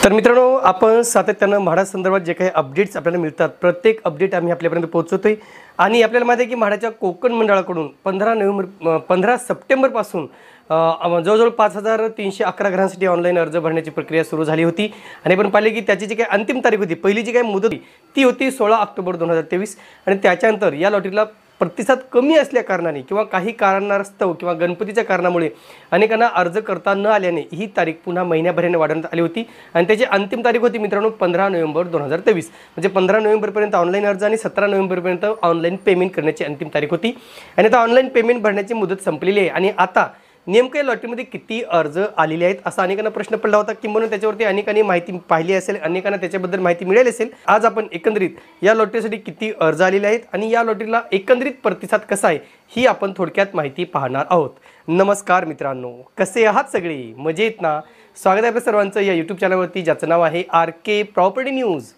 तर मित्रांनो, आपण सातत्यानं म्हाडा संदर्भात जे काही अपडेट्स आपल्याला मिळतात, प्रत्येक अपडेट आम्ही आपल्यापर्यंत पोहोचवतोय आणि आपल्याला माहिती आहे की म्हाडाच्या कोकण मंडळाकडून 15 सप्टेंबरपासून जवळजवळ 5311 घरांसाठी ऑनलाईन अर्ज भरण्याची प्रक्रिया सुरू झाली होती आणि आपण पाहिले की त्याची जी काही अंतिम तारीख होती, पहिली जी काही मुदत होती ती होती 16 ऑक्टोबर 2023 आणि त्याच्यानंतर या लॉटरीला प्रतिसाद कमी असल्या कारणाने किंवा काही कारणास्तव किंवा गणपतीच्या कारणामुळे अनेकांना अर्ज करता न आल्याने ही तारीख पुन्हा महिन्याभराने वाढवण्यात आली होती आणि त्याची अंतिम तारीख होती मित्रांनो 15 नोव्हेंबर 2023 म्हणजे 15 नोव्हेंबरपर्यंत ऑनलाईन अर्ज आणि 17 नोव्हेंबरपर्यंत ऑनलाईन पेमेंट करण्याची अंतिम तारीख होती आणि आता ऑनलाईन पेमेंट भरण्याची मुदत संपलेली आहे आणि आता नेमके लॉटरीमध्ये किती अर्ज आलेले आहेत असा अनेकांना प्रश्न पडला होता की म्हणून त्याच्यावरती अनेकांनी माहिती पाहिली असेल, अनेकांना त्याच्याबद्दल माहिती मिळाली असेल। आज आपण एकंदरीत या लॉटरीसाठी किती अर्ज आलेले आहेत आणि या लॉटरीला एकंदरीत प्रतिसाद कसा आहे ही आपण थोडक्यात माहिती पाहणार आहोत। नमस्कार मित्रांनो, कसे आहात सगळे? मजेत ना? स्वागत आहे आपल्या सर्वांचं या YouTube चॅनलवरती ज्याचं नाव आहे RK प्रॉपर्टी न्यूज।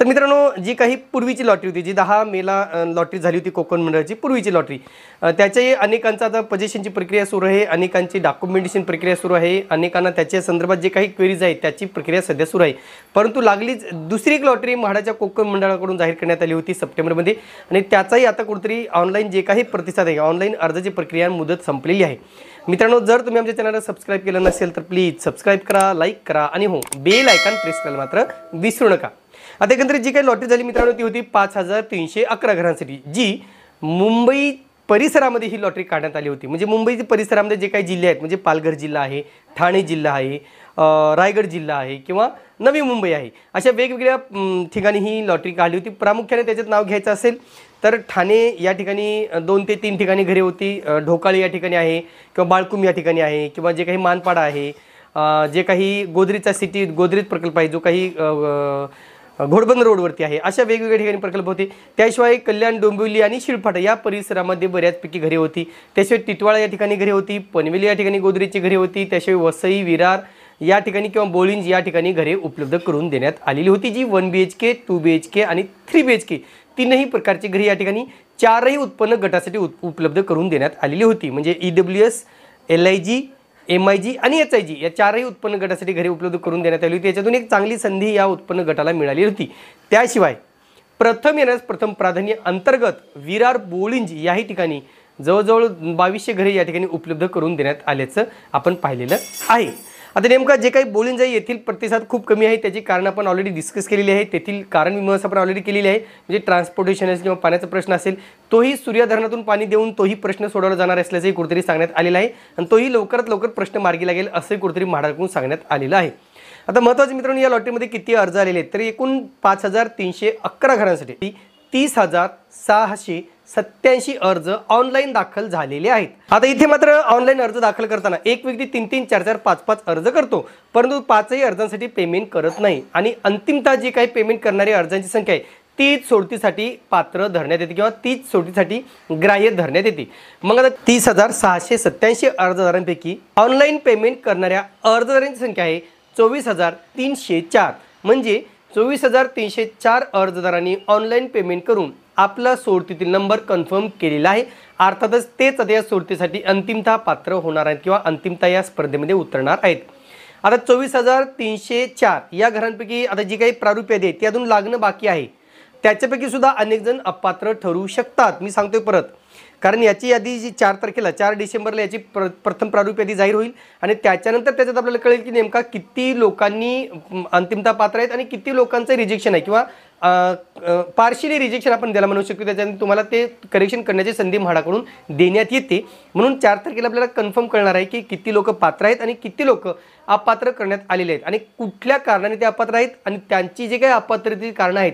तर मित्रांनो, जी काही पूर्वीची लॉटरी होती, जी 10 मेला लॉटरी झाली होती कोकण मंडळाची पूर्वीची लॉटरी, त्याच्याही अनेकांचा आता पोझिशनची प्रक्रिया सुरू आहे, अनेकांची डॉक्युमेंटेशन प्रक्रिया सुरू आहे, अनेकांना त्याच्या संदर्भात जे काही क्वेरीज आहेत त्याची प्रक्रिया सध्या सुरू आहे। परंतु लागलीच दुसरी एक लॉटरी म्हाडाच्या कोकण मंडळाकडून जाहीर करण्यात आली होती सप्टेंबरमध्ये आणि त्याचाही आता कुठेतरी ऑनलाईन जे काही प्रतिसाद आहे, ऑनलाईन अर्जाची प्रक्रिया मुदत संपलेली आहे। मित्रांनो, जर तुम्ही आमच्या चॅनलला सबस्क्राईब केलं नसेल तर प्लीज सबस्क्राईब करा, लाईक करा आणि हो, बेल आयकॉन प्रेस करायला मात्र विसरू नका। आता एकंदरीत जी काही लॉटरी झाली मित्रांनो ती होती 5311 घरांसाठी, जी मुंबई परिसरामध्ये ही लॉटरी काढण्यात आली होती। म्हणजे मुंबईच्या परिसरामध्ये जे काही जिल्हे आहेत, म्हणजे पालघर जिल्हा आहे, ठाणे जिल्हा आहे, रायगड जिल्हा आहे किंवा नवी मुंबई आहे, अशा वेगवेगळ्या ठिकाणी ही लॉटरी काढली होती। प्रामुख्याने त्याच्यात नाव घ्यायचं असेल तर ठाणे या ठिकाणी 2 ते 3 ठिकाणी घरे होती, ढोकाळी या ठिकाणी आहे किंवा बाळकुम या ठिकाणी आहे किंवा जे काही मानपाडा आहे, जे काही गोदरीचा सिटी गोदरीत प्रकल्प आहे, जो काही घोडबंदर रोडवरती आहे, अशा वेगवेगळ्या ठिकाणी प्रकल्प होते। त्याशिवाय कल्याण, डोंबिवली आणि शिळफाटा या परिसरामध्ये बऱ्याचपैकी घरे होती। त्याशिवाय टिटवाळा या ठिकाणी घरे होती, पनवेल या ठिकाणी गोदरीची घरे होती, त्याशिवाय वसई, विरार या ठिकाणी किंवा बोळिंज या ठिकाणी घरे उपलब्ध करून देण्यात आलेली होती, जी 1 BHK 2 BHK आणि 3 BHK तीनही प्रकारची घरे या ठिकाणी चारही उत्पन्न गटासाठी उपलब्ध करून देण्यात आलेली होती। म्हणजे EWS, LIG, MIG आणि HIG या चारही उत्पन्न गटासाठी घरे उपलब्ध करून देण्यात आली होती। याच्यातून एक चांगली संधी या उत्पन्न गटाला मिळाली होती। त्याशिवाय प्रथम येण्यास प्रथम प्राधान्य अंतर्गत विरार, बोळिंज याही ठिकाणी जवळजवळ 2200 घरे या ठिकाणी उपलब्ध करून देण्यात आल्याचं आपण पाहिलेलं आहे। आता नेमका जे काही बोळिंज आहे येथील प्रतिसाद खूप कमी आहे, त्याची कारण आपण ऑलरेडी डिस्कस केलेली आहे। तेथील कारण मीमांसा आपण ऑलरेडी केलेली आहे। म्हणजे ट्रान्सपोर्टेशन असेल किंवा पाण्याचा प्रश्न असेल, तोही सूर्य धरणातून पाणी देऊन तोही प्रश्न सोडवला जाणार असल्याचंही कुठेतरी सांगण्यात आलेलं आहे आणि तोही लवकरात लवकर प्रश्न मार्गी लागेल असंही कुठेतरी म्हाडाकडून सांगण्यात आलेलं आहे। आता महत्त्वाचं मित्रांनो, या लॉटरीमध्ये किती अर्ज आलेले आहेत तर एकूण 5311 घरांसाठी 30,687 अर्ज ऑनलाईन दाखल झालेले आहेत। आता इथे मात्र ऑनलाईन अर्ज दाखल करताना एक व्यक्ती 3-3, 4-4, 5-5 अर्ज करतो, परंतु 5ही अर्जांसाठी पेमेंट करत नाही आणि अंतिमतः जी काही पेमेंट करणारी अर्जांची संख्या आहे तीच सोडतीसाठी पात्र धरण्यात येते किंवा तीच सोडतीसाठी ग्राह्य धरण्यात येते। मग आता 30,687 अर्जदारांपैकी ऑनलाईन पेमेंट करणाऱ्या अर्जदारांची संख्या आहे 24,304 म्हणजे 24,304 अर्जदारांनी ऑनलाईन पेमेंट करून आपला सोडतीतील नंबर कन्फर्म केलेला आहे। अर्थातच तेच आता या सोडतीसाठी अंतिमतः पात्र होणार आहेत किंवा अंतिमतः या स्पर्धेमध्ये उतरणार आहेत। आता 24,304 या घरांपैकी आता जी काही प्रारूप यादी आहे ती अजून लागणं बाकी आहे, त्याच्यापैकी सुद्धा अनेक जण अपात्र ठरू शकतात। मी सांगतोय परत, कारण याची यादी जी 4 तारखेला 4 डिसेंबरला याची प्रथम प्रारूप यादी जाहीर होईल आणि त्याच्यानंतर त्याच्यात आपल्याला कळेल की नेमका किती लोकांनी अंतिमतः पात्र आहेत आणि किती लोकांचं रिजेक्शन आहे किंवा पार्शियली रिजेक्शन आपण त्याला म्हणू शकतो। त्याच्यानंतर तुम्हाला ते करेक्शन करण्याची संधी म्हाडाकडून देण्यात येते। म्हणून 4 तारखेला आपल्याला कन्फर्म कळणार आहे की किती लोक पात्र आहेत आणि किती लोक अपात्र करण्यात आलेले आहेत आणि कुठल्या कारणाने ते अपात्र आहेत आणि त्यांची जे काही अपात्रतेची कारणं आहेत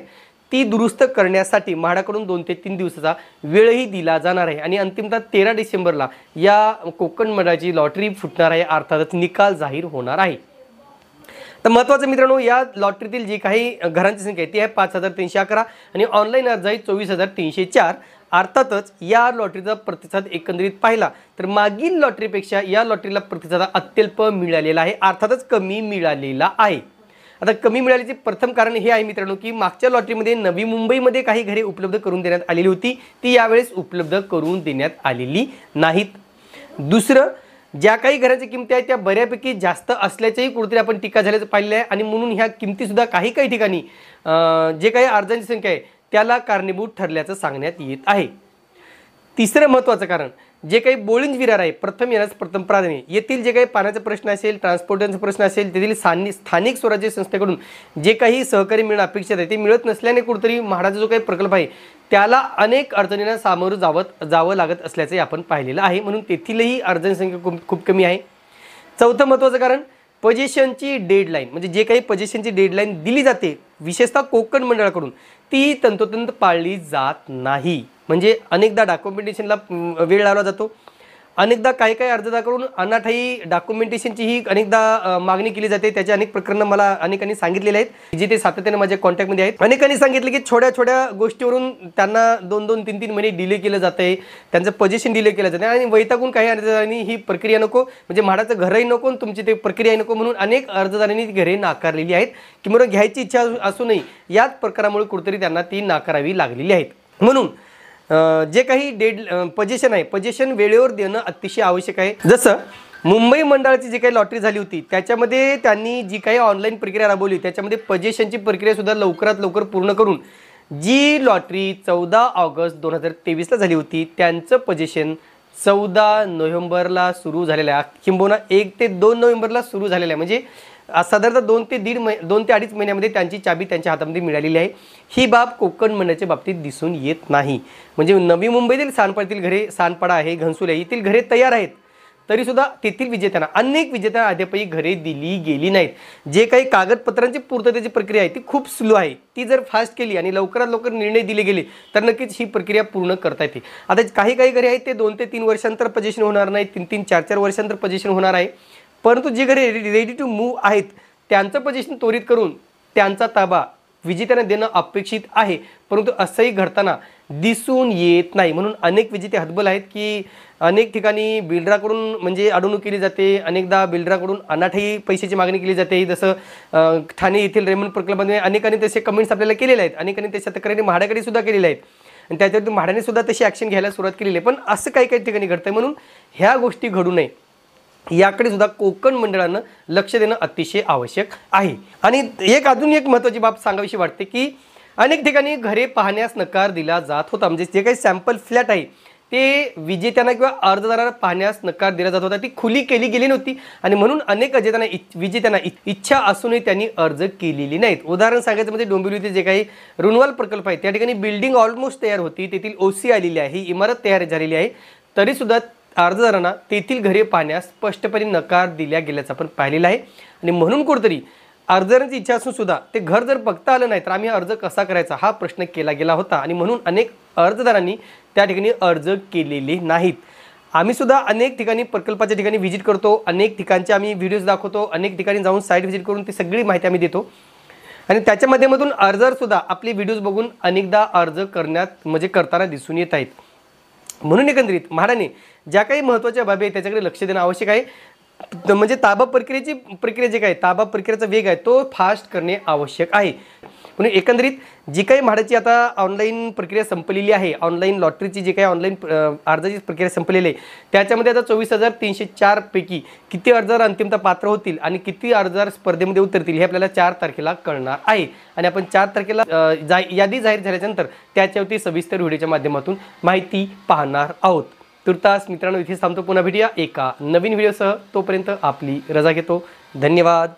ती दुरुस्त करण्यासाठी म्हाडाकडून 2 ते 3 दिवसाचा वेळही दिला जाणार आहे आणि अंतिमतः 13 डिसेंबरला या कोकण मंडळाची लॉटरी फुटणार आहे, अर्थातच निकाल जाहीर होणार आहे। तर महत्त्वाचं मित्रांनो, या लॉटरीतील जी काही घरांची संख्या आहे ती आहे 5311 आणि ऑनलाईन अर्ज आहे 24,304। अर्थातच या लॉटरीचा प्रतिसाद एकंदरीत पाहिला तर मागील लॉटरीपेक्षा या लॉटरीला प्रतिसाद अत्यल्प मिळालेला आहे, अर्थातच कमी मिळालेला आहे। आता कमी मिळाल्याचे प्रथम कारण हे आहे मित्रांनो की मागच्या लॉटरीमध्ये नवी मुंबईमध्ये काही घरे उपलब्ध करून देण्यात आलेली होती, ती यावेळेस उपलब्ध करून देण्यात आलेली नाहीत. दुसरं, ज्या काही घरांची किमती आहेत त्या बऱ्यापैकी जास्त असल्याचेही कुठेतरी आपण टीका झाल्याचं पाहिलेलं आहे आणि म्हणून ह्या किमतीसुद्धा काही काही ठिकाणी जे काही अर्जांची संख्या आहे त्याला कारणीभूत ठरल्याचं सांगण्यात येत आहे. तिसरं महत्त्वाचं कारण, जे काही बोळिंज विरार आहे प्रथम येण्यास प्रथम प्राधान्य, येथील जे काही पाण्याचा प्रश्न असेल, ट्रान्सपोर्टेशनचा प्रश्न असेल, तेथील स्थानिक स्वराज्य संस्थेकडून जे काही सहकार्य मिळणं अपेक्षित आहे ते मिळत नसल्याने कुठेतरी म्हाडाचा जो काही प्रकल्प आहे त्याला अनेक अडचणींना सामोरं जावं लागत असल्याचे आपण पाहिलेलं आहे. म्हणून तेथीलही अर्जांची संख्या खूप कमी आहे. चौथं महत्त्वाचं कारण, पोझिशनची डेडलाईन, म्हणजे जे काही पोझिशनची डेडलाईन दिली जाते विशेषतः कोकण मंडळाकडून ती तंतोतंत पाळली जात नाही. म्हणजे अनेकदा डॉक्युमेंटेशनला वेळ लावला जातो, अनेकदा काही अर्जदाराकडून अनाठायी डॉक्युमेंटेशनची ही अनेकदा मागणी केली जाते. त्याचे अनेक प्रकरणं मला अनेकांनी सांगितलेले आहेत, जे ते सातत्याने माझ्या कॉन्टॅक्टमध्ये आहेत. अनेकांनी सांगितले की छोट्या छोट्या गोष्टीवरून त्यांना 2-2, 3-3 महिने डिले केलं जातं आहे, त्यांचं पोझिशन डिले केलं जातं आणि वैतागून काही अर्जदारांनी ही प्रक्रिया नको, म्हणजे म्हाडाचं घरही नको तुमची ते प्रक्रिया नको म्हणून अनेक अर्जदारांनी ती घरे नाकारलेली आहेत किंवा घ्यायची इच्छा असूनही याच प्रकारामुळे कुठेतरी त्यांना ती नाकारावी लागलेली आहेत. म्हणून जे काही पोझिशन आहे पोझिशन वेळेवर देणं अतिशय आवश्यक आहे. जसं मुंबई मंडळाची जी काही लॉटरी झाली होती त्याच्यामध्ये त्यांनी जी काही ऑनलाईन प्रक्रिया राबवली त्याच्यामध्ये पोझिशनची प्रक्रियासुद्धा लवकरात लवकर पूर्ण करून जी लॉटरी 14 ऑगस्ट 2023ला झाली होती त्यांचं पोझिशन 14 नोव्हेंबरला सुरू झालेलं आहे, किंबहुना 1 ते 2 नोव्हेंबरला सुरू झालेलं आहे. म्हणजे साधारणतः 2 ते 2.5 महिन्यामध्ये त्यांची चाबी त्यांच्या हातामध्ये मिळालेली आहे. ही बाब कोकण मंडळाच्या बाबतीत दिसून येत नाही. म्हणजे नवी मुंबईतील सानपाड्यातील घरे, सानपाडा आहे, घनसोली आहे, येथील घरे तयार आहेत तरीसुद्धा तेथील विजेत्यांना अनेक विजेत्यांना अद्यापही घरे दिली गेली नाहीत. जे काही कागदपत्रांची पूर्ततेची प्रक्रिया आहे ती खूप स्लो आहे. ती जर फास्ट केली आणि लवकरात लवकर निर्णय दिले गेले तर नक्कीच ही प्रक्रिया पूर्ण करता येते. आता काही घरे आहेत ते 2 ते 3 वर्षांतर पोझिशन होणार नाही, 3-3, 4-4 वर्षांतर पोझिशन होणार आहे. परंतु जे घरे रेडी टू मूव्ह आहेत त्यांचं पोझिशन त्वरित करून त्यांचा ताबा विजेत्यांना देणं अपेक्षित आहे, परंतु असंही घडताना दिसून येत नाही. म्हणून अनेक विजेते हतबल आहेत की अनेक ठिकाणी बिल्डराकडून म्हणजे अडवणूक केली जाते, अनेकदा बिल्डराकडून अनाठायी पैशाची मागणी केली जाते. जसं ठाणे येथील रेमंड प्रकल्पामध्ये अनेकांनी तसे कमेंट्स आपल्याला केलेले आहेत, अनेकांनी तशा तक्रारी म्हाडाकडे सुद्धा केलेल्या आहेत आणि त्याच्यावरती म्हाडाने सुद्धा तशी ॲक्शन घ्यायला सुरुवात केलेली आहे. पण असं काही ठिकाणी घडतंय, म्हणून ह्या गोष्टी घडू नये याकडे सुद्धा कोकण मंडळानं लक्ष देणं अतिशय आवश्यक आहे. आणि अजून एक महत्त्वाची बाब सांगावीशी वाटते की अनेक ठिकाणी घरे पाहण्यास नकार दिला जात होता. म्हणजे जे काही सॅम्पल फ्लॅट आहे ते विजेत्यांना किंवा अर्जदारांना पाहण्यास नकार दिला जात होता, ती खुली केली गेली नव्हती आणि म्हणून अनेक विजेत्यांना इच्छा असूनही त्यांनी अर्ज केलेली नाहीत. उदाहरण सांगायचं म्हणजे डोंबिवलीतील जे काही रुनवाल प्रकल्प आहे त्या ठिकाणी बिल्डिंग ऑलमोस्ट तयार होती, तेथील OC आलेली आहे, इमारत तयार झालेली आहे, तरीसुद्धा अर्जदारांना तेथील घरे पाहण्यास स्पष्टपणे नकार दिला गेल्याचं आपण पाहिलेलं आहे. आणि म्हणून कुठेतरी अर्जदारांची इच्छा असून सुद्धा ते घर जर बघता आलं नाही तर आम्ही अर्ज कसा करायचा हा प्रश्न केला गेला होता आणि म्हणून अनेक अर्जदारांनी त्या ठिकाणी अर्ज केलेले नाहीत. आम्ही सुद्धा अनेक ठिकाणी प्रकल्पाच्या ठिकाणी व्हिजिट करतो, अनेक ठिकाणचे आम्ही व्हिडिओज दाखवतो, अनेक ठिकाणी जाऊन साईट व्हिजिट करून ती सगळी माहिती आम्ही देतो आणि त्याच्या माध्यमातून अर्जदारसुद्धा आपले व्हिडिओज बघून अनेकदा अर्ज करताना दिसून येत आहेत. म्हणून एकंदरीत म्हाडाने ज्या काही महत्त्वाच्या बाबी आहेत त्याच्याकडे लक्ष देणं आवश्यक आहे. म्हणजे ताबा प्रक्रिया जे काय ताबा प्रक्रियेचा वेग आहे तो फास्ट करणे आवश्यक आहे. म्हणून एकंदरीत जी काही म्हाडाची आता ऑनलाईन प्रक्रिया संपलेली आहे, ऑनलाईन लॉटरीची जी काही ऑनलाईन अर्जाची प्रक्रिया संपलेली आहे त्याच्यामध्ये आता 24,304 पैकी किती अर्जदार अंतिमतः पात्र होतील आणि किती अर्जदार स्पर्धेमध्ये उतरतील हे आपल्याला 4 तारखेला कळणार आहे. आणि आपण 4 तारखेला यादी जाहीर झाल्यानंतर त्याच्यावरती सविस्तर व्हिडिओच्या माध्यमातून माहिती पाहणार आहोत. तुर्तास मित्रांनो इथेच थांबतो, पुन्हा भेटूया एका नवीन व्हिडिओसह. तोपर्यंत आपली रजा घेतो. धन्यवाद.